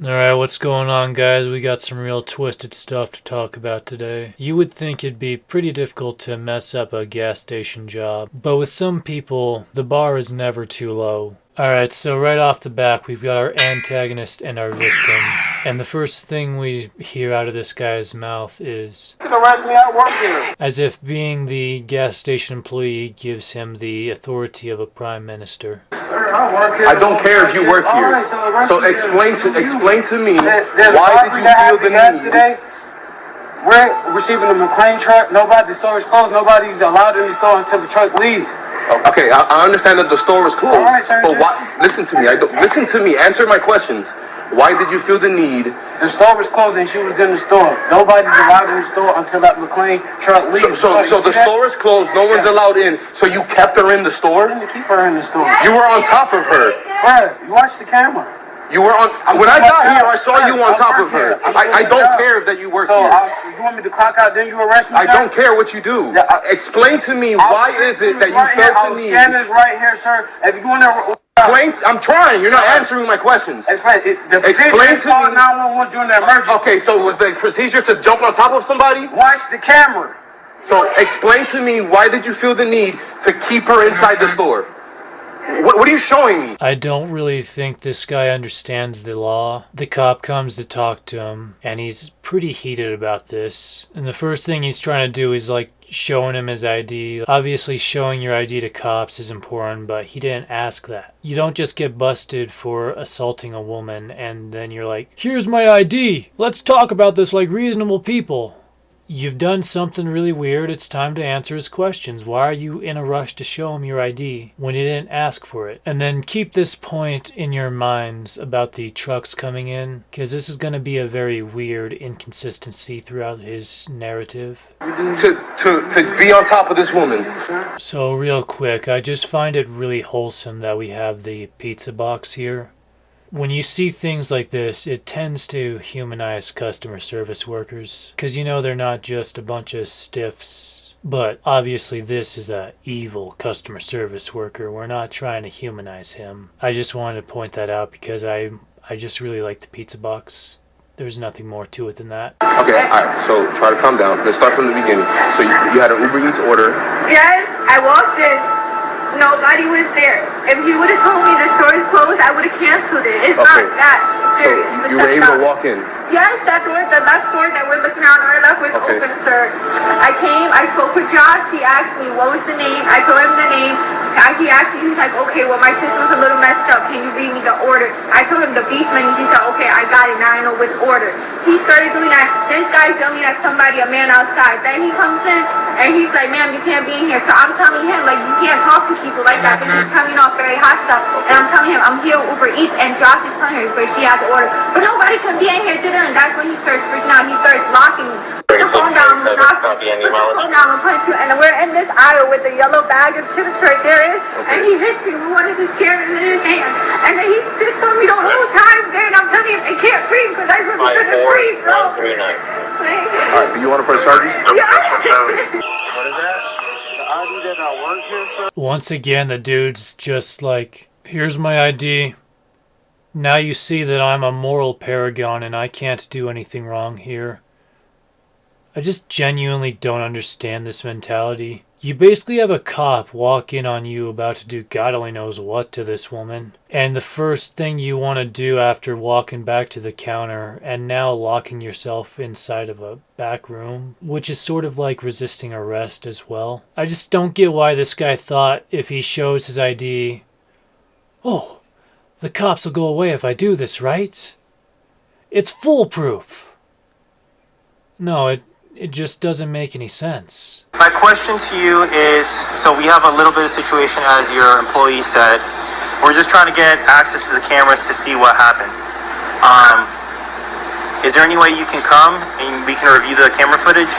Alright, what's going on, guys? We got some real twisted stuff to talk about today. You would think it'd be pretty difficult to mess up a gas station job, but with some people, the bar is never too low. Alright, so right off the bat, we've got our antagonist and our victim. And the first thing we hear out of this guy's mouth is, arrest me, I work here. As if being the gas station employee gives him the authority of a prime minister. Sir, I work here. I don't care if you work here. Right, so explain to me there's why did you feel the need? Today? We're receiving a McLean truck. The store is closed. Nobody's allowed in the store until the truck leaves. Okay, I understand that the store is closed. All right, sir, but why? Listen to me. Listen to me. Answer my questions. Why did you feel the need? The store was closed and she was in the store. Nobody's allowed in the store until that McLean truck leaves. So the store is closed. No one's allowed in. So you kept her in the store? I didn't keep her in the store. You were on top of her. Bruh, you watch the camera. You were on. When I got here, I saw you on top of her. I don't care that you work here. You want me to clock out, then you arrest me? I don't care what you do. Explain to me why is it that you felt the need? Scanner's right here, sir. If you want to. I'm trying. You're not answering my questions. Explain to me. 911 during the emergency. Okay, so was the procedure to jump on top of somebody? Watch the camera. So explain to me, why did you feel the need to keep her inside the store? What are you showing me? I don't really think this guy understands the law. The cop comes to talk to him, and he's pretty heated about this. And the first thing he's trying to do is showing him his ID. Obviously, showing your ID to cops is important, but he didn't ask that. You don't just get busted for assaulting a woman, and then you're like, here's my ID. Let's talk about this like reasonable people. You've done something really weird. It's time to answer his questions. Why are you in a rush to show him your ID when he didn't ask for it? And then keep this point in your minds about the trucks coming in, because this is going to be a very weird inconsistency throughout his narrative. To be on top of this woman. So real quick, I just find it really wholesome that we have the pizza box here. When you see things like this, it tends to humanize customer service workers. Because they're not just a bunch of stiffs. But obviously this is a evil customer service worker. We're not trying to humanize him. I just wanted to point that out because I just really like the pizza box. There's nothing more to it than that. Okay, alright, so try to calm down. Let's start from the beginning. So you had an Uber Eats order. Yes, I walked in. Nobody was there. If he would have told me the store is closed, I would have canceled it. It's not that serious. So you were able to walk in? Yes, that door, the left door that we're looking around on our left was open, sir. I came, I spoke with Josh. He asked me, what was the name? I told him the name. He asked me, he was like, okay, well, my system's a little messed up. Can you read me the order? I told him the beef menus. He said, okay, I got it. Now I know which order. He started doing that. This guy's yelling at somebody, a man outside. Then he comes in and he's like, ma'am, you can't be in here. So I'm telling him, you can't talk to people like that because he's coming off very hostile. And I'm telling him, I'm here Uber Eats. And Josh is telling her, but she had the order. But nobody can be in here. And that's when he starts freaking out. He starts locking me. Put the phone down, put the phone down and punch you. And we're in this aisle with the yellow bag of chips right there. And he hits me with one of his cameras in his hand. And then he sits on me the whole time there. And I'm telling him, I can't breathe because I really couldn't breathe, bro. Alright, do you want to press charges? Yeah. What is that? The ID did not work here, sir? Once again, the dude's just like, here's my ID. Now you see that I'm a moral paragon and I can't do anything wrong here. I just genuinely don't understand this mentality. You basically have a cop walk in on you about to do God only knows what to this woman. And the first thing you want to do after walking back to the counter and now locking yourself inside of a back room, which is sort of like resisting arrest as well. I just don't get why this guy thought if he shows his ID, oh, the cops will go away if I do this, right? It's foolproof. No, it just doesn't make any sense. My question to you is, so we have a little bit of situation as your employee said. We're just trying to get access to the cameras to see what happened. Is there any way you can come and we can review the camera footage?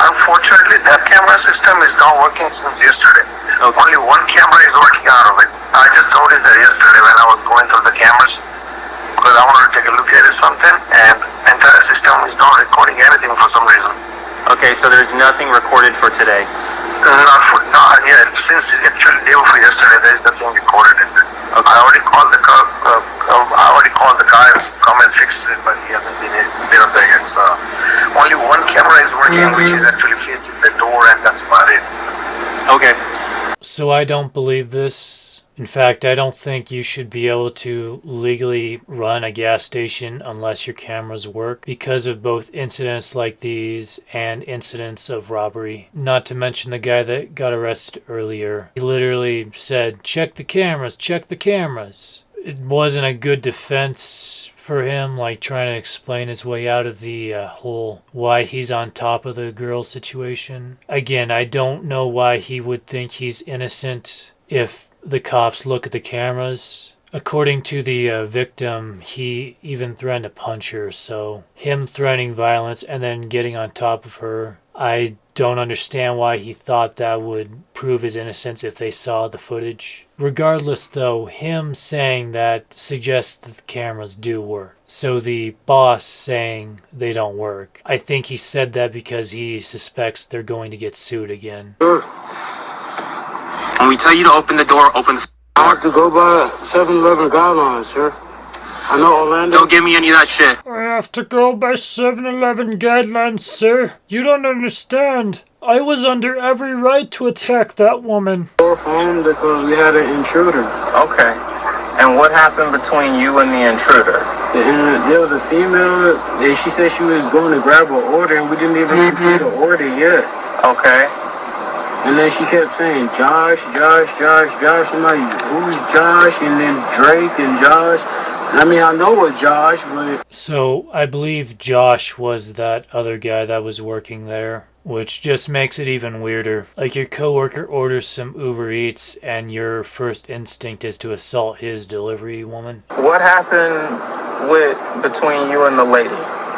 Unfortunately, that camera system is not working since yesterday. Okay. Only one camera is working out of it. I just noticed that yesterday when I was going through the cameras, because I wanted to take a look at it something, and entire system is not recording anything for some reason. Okay, so there's nothing recorded for today? Not yet. Since actually day before yesterday, there is nothing recorded in it. Okay. I already called the I already called the guy to come and fix it, but he hasn't been up there yet. So only one camera is working, which is actually facing the door, and that's about it. Okay. So I don't believe this. In fact, I don't think you should be able to legally run a gas station unless your cameras work because of both incidents like these and incidents of robbery. Not to mention the guy that got arrested earlier. He literally said, check the cameras, check the cameras. It wasn't a good defense for him, like trying to explain his way out of the whole why he's on top of the girl situation. Again, I don't know why he would think he's innocent if the cops look at the cameras. According to the victim, he even threatened to punch her, so him threatening violence and then getting on top of her, I don't understand why he thought that would prove his innocence if they saw the footage. Regardless though, him saying that suggests that the cameras do work. So the boss saying they don't work, I think he said that because he suspects they're going to get sued again. When we tell you to open the door, open the door. I have to go by 7-Eleven guidelines, sir. I know Orlando. Don't give me any of that shit. I have to go by 7-Eleven guidelines, sir. You don't understand. I was under every right to attack that woman. Phone because we had an intruder. Okay. And what happened between you and the intruder? There was a female, and she said she was going to grab an order, and we didn't even complete the order yet. Okay. And then she kept saying, Josh, Josh, Josh, Josh. I'm like, who's Josh? And then Drake and Josh. I mean, I know it's Josh, but... So, I believe Josh was that other guy that was working there, which just makes it even weirder. Like, your coworker orders some Uber Eats, and your first instinct is to assault his delivery woman. What happened between you and the lady?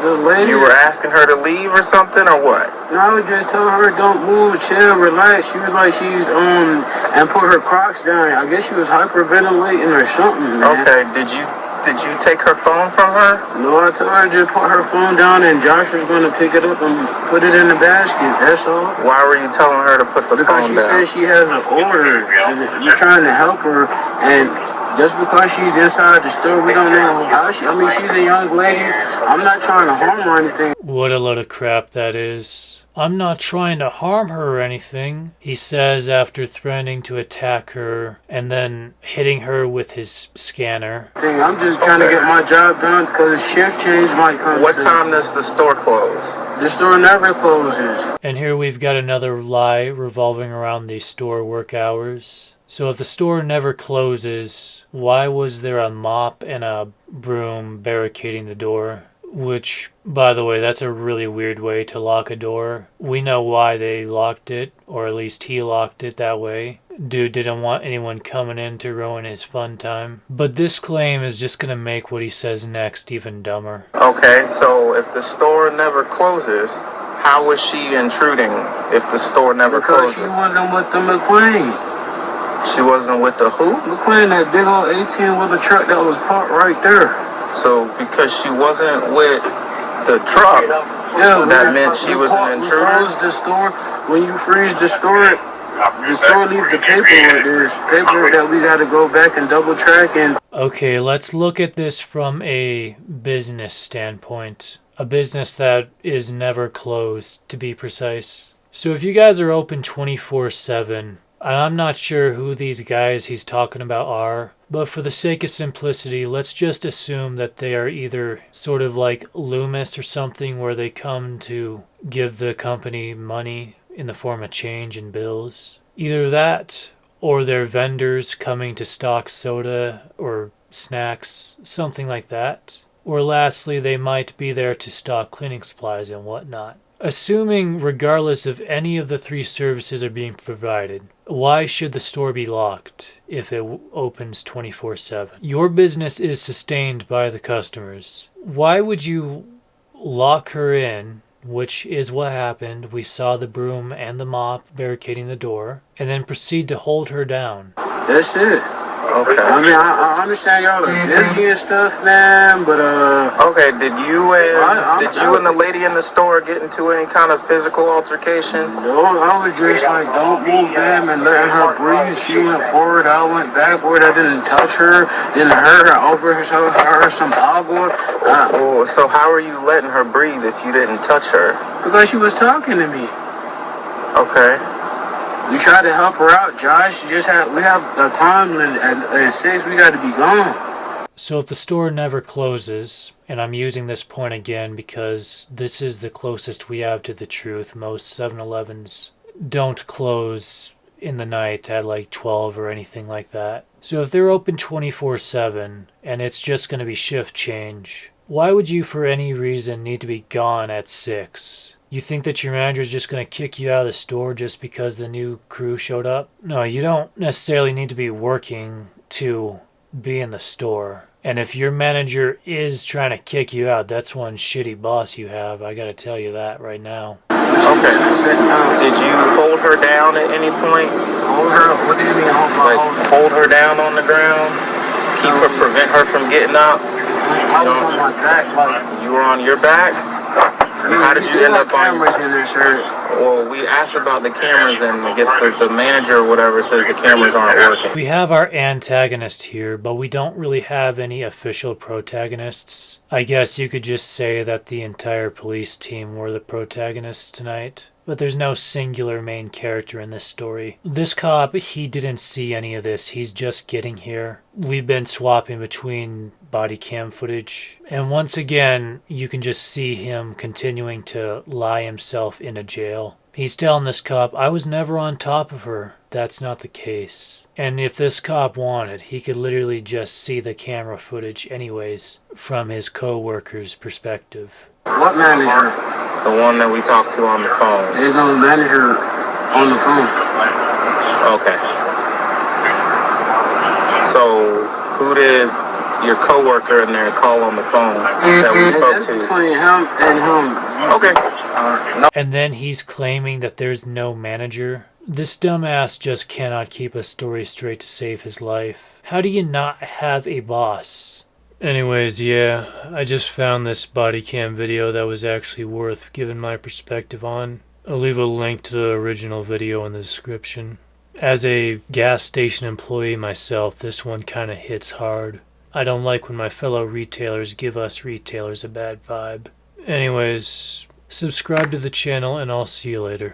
The lady... You were asking her to leave or something, or what? No, I was just telling her, don't move, chill, relax. She was like, and put her Crocs down. I guess she was hyperventilating or something, man. Okay, did you take her phone from her? No, I told her to just put her phone down and Josh was going to pick it up and put it in the basket. That's all. Why were you telling her to put the because phone down? Because she said she has an order and you're trying to help her, and just because she's inside the store, we don't know how she... I mean, she's a young lady. I'm not trying to harm her or anything. What a load of crap that is. I'm not trying to harm her or anything, he says after threatening to attack her and then hitting her with his scanner. I'm just trying to get my job done because shift change might come. What time does the store close? The store never closes. And here we've got another lie revolving around the store work hours. So if the store never closes, why was there a mop and a broom barricading the door? Which, by the way, that's a really weird way to lock a door. We know why they locked it, or at least he locked it that way. Dude didn't want anyone coming in to ruin his fun time. But this claim is just gonna make what he says next even dumber. Okay, so if the store never closes, how was she intruding if the store never closes? Because she wasn't with the McLean. She wasn't with the who? McLean, that big old 18 with a truck that was parked right there. So because she wasn't with the truck, that meant she was an intruder? We froze the store. When you freeze the store leaves the paperwork. There's paperwork that we got to go back and double track. And okay, let's look at this from a business standpoint. A business that is never closed, to be precise. So if you guys are open 24/7, and I'm not sure who these guys he's talking about are, but for the sake of simplicity, let's just assume that they are either sort of like Loomis or something where they come to give the company money in the form of change and bills. Either that, or they're vendors coming to stock soda or snacks, something like that. Or lastly, they might be there to stock cleaning supplies and whatnot. Assuming regardless of any of the three services are being provided, why should the store be locked if it opens 24/7? Your business is sustained by the customers. Why would you lock her in, which is what happened? We saw the broom and the mop barricading the door, and then proceed to hold her down. that's it. Okay. I mean, I understand y'all are busy and stuff, man, but Okay. Did you and the lady in the store get into any kind of physical altercation? no, I was just like, don't move them and letting her breathe. She went forward, I went backward. I didn't touch her, didn't hurt her. I offered her some agua. So how are you letting her breathe if you didn't touch her? Because she was talking to me. Okay. We tried to help her out, Josh. We have a time limit at 6. We got to be gone. So if the store never closes, and I'm using this point again because this is the closest we have to the truth, most 7-Elevens don't close in the night at like 12 or anything like that. So if they're open 24/7 and it's just going to be shift change, why would you for any reason need to be gone at 6? You think that your manager's just going to kick you out of the store just because the new crew showed up? No, you don't necessarily need to be working to be in the store. And if your manager is trying to kick you out, that's one shitty boss you have. I gotta tell you that right now. Okay. Did you hold her down at any point? Hold her up. What do you mean hold her? Like hold her down on the ground? Prevent her from getting up? I was on my back. Like, you were on your back? How did you end up on cameras in there, sir? Well, we asked about the cameras, and I guess the manager or whatever says the cameras aren't working. We have our antagonist here, but we don't really have any official protagonists. I guess you could just say that the entire police team were the protagonists tonight. But there's no singular main character in this story. This cop, he didn't see any of this. He's just getting here. We've been swapping between body cam footage. And once again, you can just see him continuing to lie himself in a jail. He's telling this cop, I was never on top of her. That's not the case. And if this cop wanted, he could literally just see the camera footage anyways from his co-worker's perspective. What manager? The one that we talked to on the phone. There's no manager on the phone. Okay. So, who did your coworker in there call on the phone that we spoke to? Between him and him. Okay. No. And then he's claiming that there's no manager. This dumbass just cannot keep a story straight to save his life. How do you not have a boss? Anyways, yeah, I just found this body cam video that was actually worth giving my perspective on. I'll leave a link to the original video in the description. As a gas station employee myself, this one kind of hits hard. I don't like when my fellow retailers give us retailers a bad vibe. Anyways, subscribe to the channel and I'll see you later.